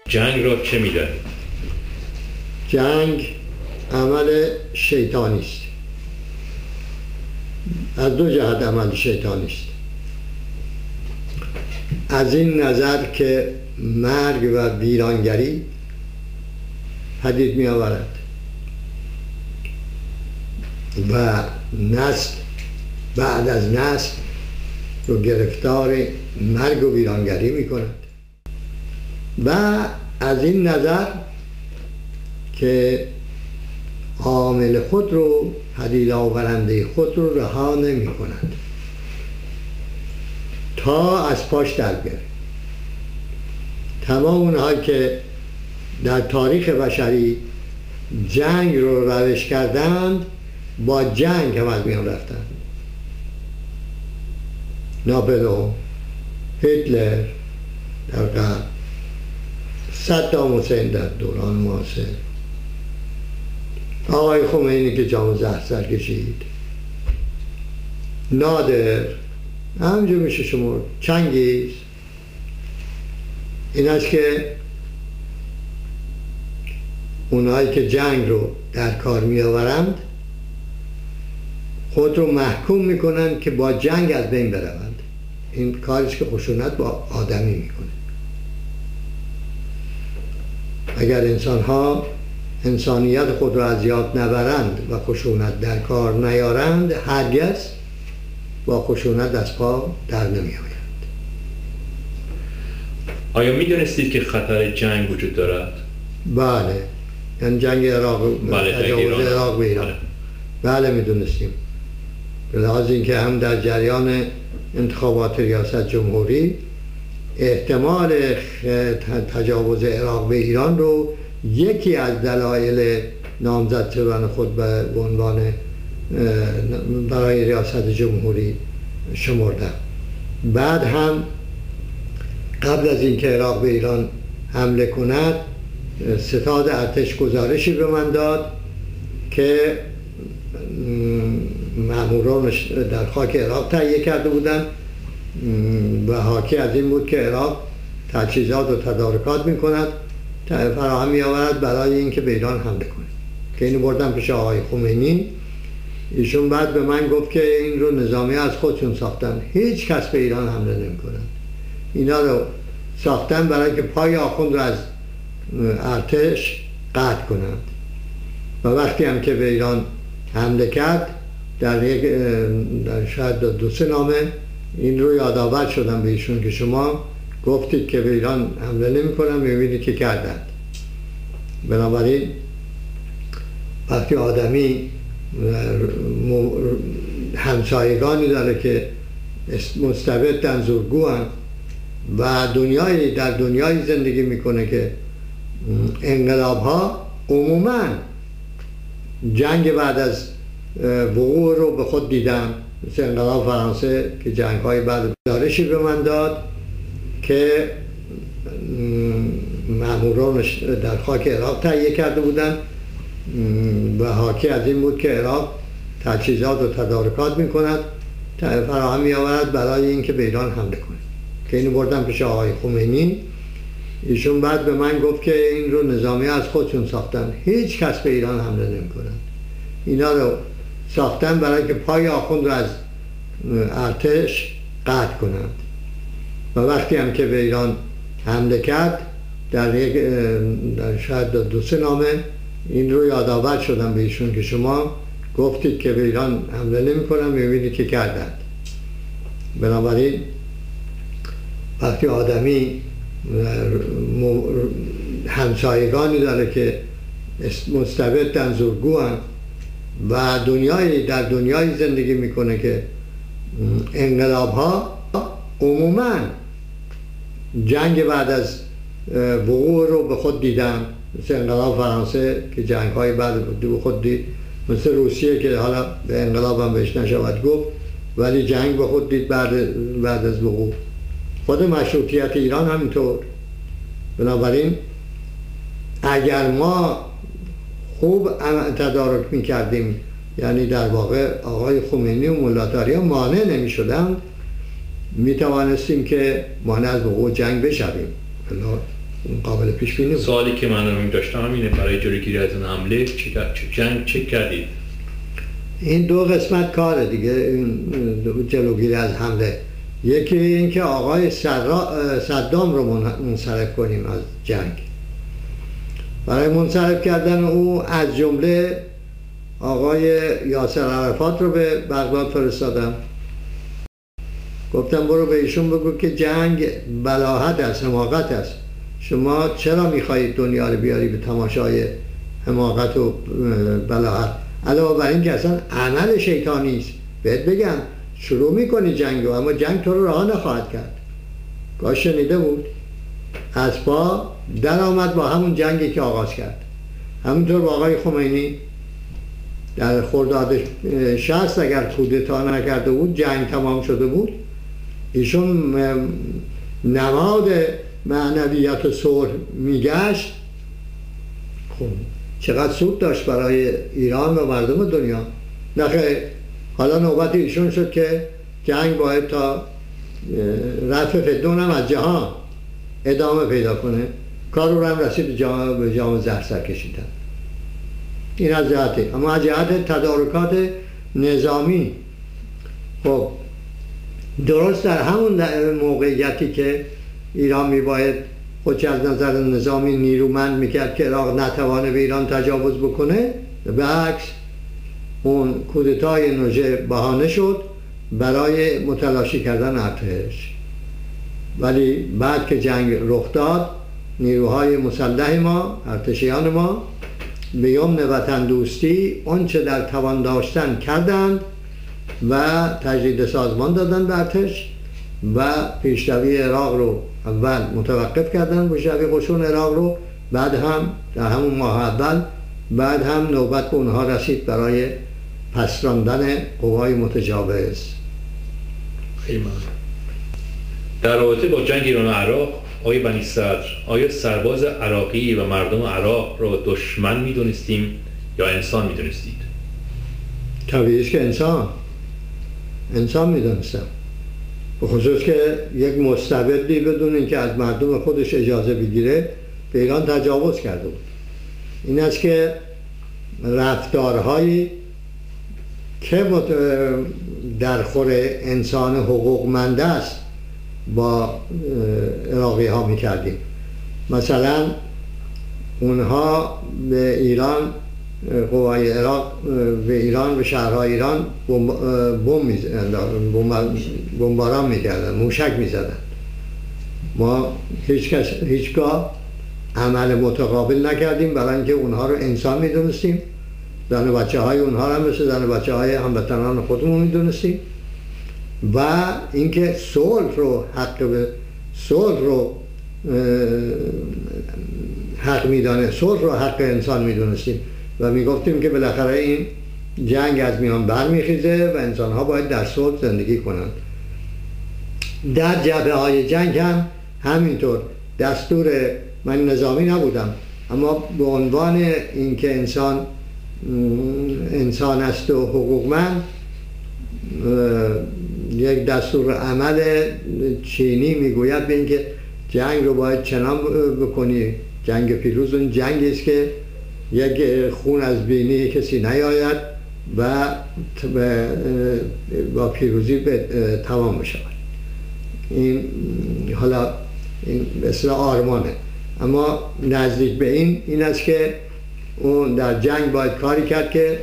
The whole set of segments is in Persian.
جنگ را چه می‌دانید؟ جنگ عمل شیطانی است. از دو جهت عمل شیطانی است. از این نظر که مرگ و ویرانگری پدید می آورد و نسل بعد از نسل رو گرفتار مرگ و ویرانگری می کند و از این نظر که عامل خود رو، پدید آورنده خود رو رها نمی کند تا از پاش در بیاره. تمام اونهایی که در تاریخ بشری جنگ رو روش کردند با جنگ هم از میان رفتند. ناپلئون، هیتلر در غرب، صدام حسین در دوران معاصر، آقای خمینی که جام زهر سر کشید، نادر، همینجور میشه شما، چنگیز. این است که اونهایی که جنگ رو در کار می آورند خود رو محکوم میکنند که با جنگ از بین بروند. این کاریست که خشونت با آدمی میکنه. اگر انسان‌ها انسانیت خود را از یاد نبرند و خشونت در کار نیارند، هرگز با خشونت از پا در نمی آیند. آیا می دانستید که خطر جنگ وجود دارد؟ بله، یعنی جنگ عراق، تجاوز عراق به ایران. بله می دونستیم. به لحاظ اینکه هم در جریان انتخابات ریاست جمهوری احتمال تجاوز عراق به ایران رو یکی از دلایل نامزد شدن خود به عنوان برای ریاست جمهوری شمردم. بعد هم قبل از اینکه عراق به ایران حمله کند، ستاد ارتش گزارشی به من داد که مامورانش در خاک عراق تهیه کرده بودند و حاکی از این بود که عراق تجهیزات و تدارکات میکند، فراهم میآورد برای اینکه به ایران حمله کنه. که اینو بردم پیش آقای خمینی. ایشون بعد به من گفت که این رو نظامی از خودشون ساختن، هیچ کس به ایران حمله نمیکنن. اینا رو ساختن برای که پای آخوند رو از ارتش قطع کنند. و وقتی هم که به ایران حمله کرد، در شاید 2-3 نامه این رو یادآور شدم به ایشون که شما گفتید که به ایران حمله نمی کنم، میبینید که کردند. بنابراین وقتی آدمی همسایگانی داره که مستبدن، زورگو هم و در دنیای زندگی میکنه که انقلاب ها عموما جنگ بعد از وقوع رو به خود دیدم، مثل انقلاب فرانسه که جنگ های بعد گزارشی به من داد که مامورانش در خاک عراق تهیه کرده بودن و حاکی از این بود که عراق تجهیزات و تدارکات میکند، فراهم میآورد برای اینکه به ایران حمله کنه. که اینو بردم پیش آقای خمینی. ایشون بعد به من گفت که این رو نظامی از خودشون ساختن، هیچ کس به ایران حمله نمیکنن. اینا رو ساختن برای که پای آخوند رو از ارتش قطع کنند. و وقتی هم که به ایران حمله کرد، در شاید 2-3 نامه این رو یادآور شدم به ایشون که شما گفتید که به ایران حمله نمی کنم، میبینید که کردند. بنابراین وقتی آدمی همسایگانی داره که مستبدن، زورگو هم و در دنیای زندگی میکنه که انقلاب ها عموما جنگ بعد از وقوع رو به خود دیدن، مثل انقلاب فرانسه که جنگ های بعد به خود دید، مثل روسیه که حالا به انقلاب هم بهش نشود گفت ولی جنگ به خود دید بعد از وقوع. خود مشروطیت ایران همینطور. بنابراین اگر ما خوب تدارک میکردیم، یعنی در واقع آقای خمینی و ملاتاری مانع نمی شدند، می توانستیم که مانع از وقوع جنگ بشویم. قابل پیش بینی بود. سوالی که من داشتم اینه، برای جلوگیری از این حمله چه کردید؟ این دو قسمت کاره دیگه، این جلوگیری از حمله. یکی این که آقای صدام رو منصرف کنیم از جنگ. برای منصرف کردن او از جمله آقای یاسر عرفات رو به بغداد فرستادم. گفتم برو به ایشون بگو که جنگ بلاهت است، حماقت است. شما چرا میخواهید دنیا رو بیاری به تماشای حماقت و بلاهت؟ علاوه بر این که اصلا عمل شیطانی است. بهت بگم شروع میکنی جنگ رو، اما جنگ تو رو رها نخواهد کرد. کاش شنیده بود. از پا در آمد با همون جنگی که آغاز کرد. همونطور با آقای خمینی در خرداد 60 اگر کودتا نکرده بود، جنگ تمام شده بود، ایشون نماد معنویت و صلح میگشت. خب چقدر سود داشت برای ایران و مردم دنیا. نخیر، حالا نوبت ایشون شد که جنگ باید تا رفع فتنه هم از جهان ادامه پیدا کنه. کار رو هم رسید به جام زهر سر کشیدن. این از جهته. اما از جهت تدارکات نظامی، خب درست در همون موقعیتی که ایران میباید خودش از نظر نظامی نیرومند میکرد که عراق نتوانه به ایران تجاوز بکنه، به عکس اون کودتای نوژه بهانه شد برای متلاشی کردن ارتش. ولی بعد که جنگ رخ داد، نیروهای مسلح ما، ارتشیان ما به یمن وطن دوستی آنچه در توان داشتن کردند و تجدید سازمان دادن به ارتش و پیشروی عراق رو اول متوقف کردن، پیشروی قشون عراق رو، بعد هم در همون ماه اول بعد هم نوبت به اونها رسید برای پس راندن قوای متجاوز. خیلی ممنون. در رابطه با جنگ ایران و عراق، آقای بنی صدر، آیا سرباز عراقی و مردم عراق را دشمن میدونستیم یا انسان میدونستید؟ طبیعیش که انسان میدونستم. به خصوص که یک مستبدی بدون اینکه از مردم خودش اجازه بگیره به ایران تجاوز کرده بود. این است که رفتارهایی که در خور انسان حقوقمند است با عراقی ها می کردیم. مثلا اونها به ایران، قوای عراق به ایران، به شهرهای ایران بمباران می کردن، موشک می زدن. ما هیچگاه عمل متقابل نکردیم، برای اینکه اونها رو انسان می دونستیم. زن و بچه های اونها هم مثل زن و بچه های هموطنان خودمون می دونستیم. و اینکه صلح رو حق میدانه، صلح رو حق انسان میدونستیم و میگفتیم که بالاخره این جنگ از میان برمیخیزه و انسان ها باید در صلح زندگی کنند. در جبهه های جنگ هم همینطور. دستور من نظامی نبودم، اما به عنوان اینکه انسان است و حقوقمند، یک دستور عمل چینی میگوید به اینکه جنگ رو باید چنان بکنی، جنگ پیروز اون جنگی است که یک خون از بینی کسی نیاید و با پیروزی به تمام بشود. این حالا این به اصطلاح آرمانه، اما نزدیک به این است که اون در جنگ باید کاری کرد که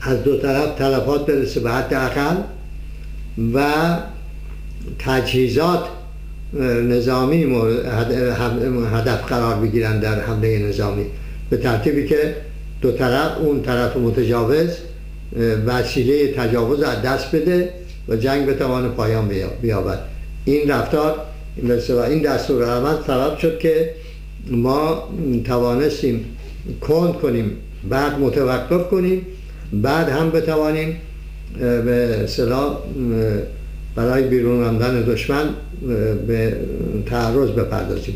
از دو طرف تلفات برسه به حد اقل و تجهیزات نظامی هدف قرار بگیرن در حمله نظامی، به ترتیبی که دو طرف، اون طرف متجاوز وسیله تجاوز از دست بده و جنگ به توان پایان بیابد. این رفتار، این دستور عمل سبب شد که ما توانستیم کند کنیم، بعد متوقف کنیم، بعد هم بتوانیم به اصطلاح برای بیرون راندن دشمن به تعرض بپردازیم.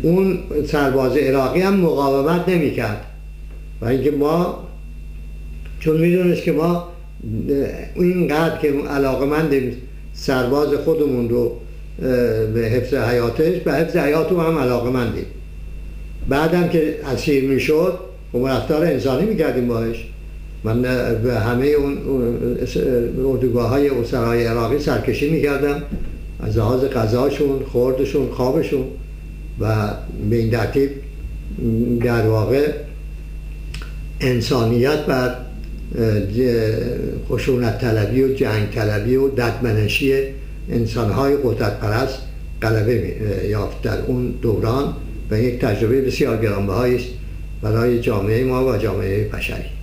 اون سرباز عراقی هم مقاومت نمی کرد و اینکه ما چون میدونست که ما اینقدر که علاقمند سرباز خودمون رو به حفظ حیاتش، به حفظ حیات او هم علاقه‌مندیم. بعدم که اسیر میشد و رفتار انسانی میکردیم باش. من به همه اون اردوگاه‌های اسرای عراقی سرکشی میکردم از لحاظ غذاشون، خوردشون، خوابشون و به این ترتیب در واقع انسانیت بر خشونت طلبی و جنگ طلبی و ددمنشی انسان‌های قدرت پرست غلبه یافت در اون دوران و یک تجربه بسیار گرانبهایی است برای جامعه ما و جامعه بشری.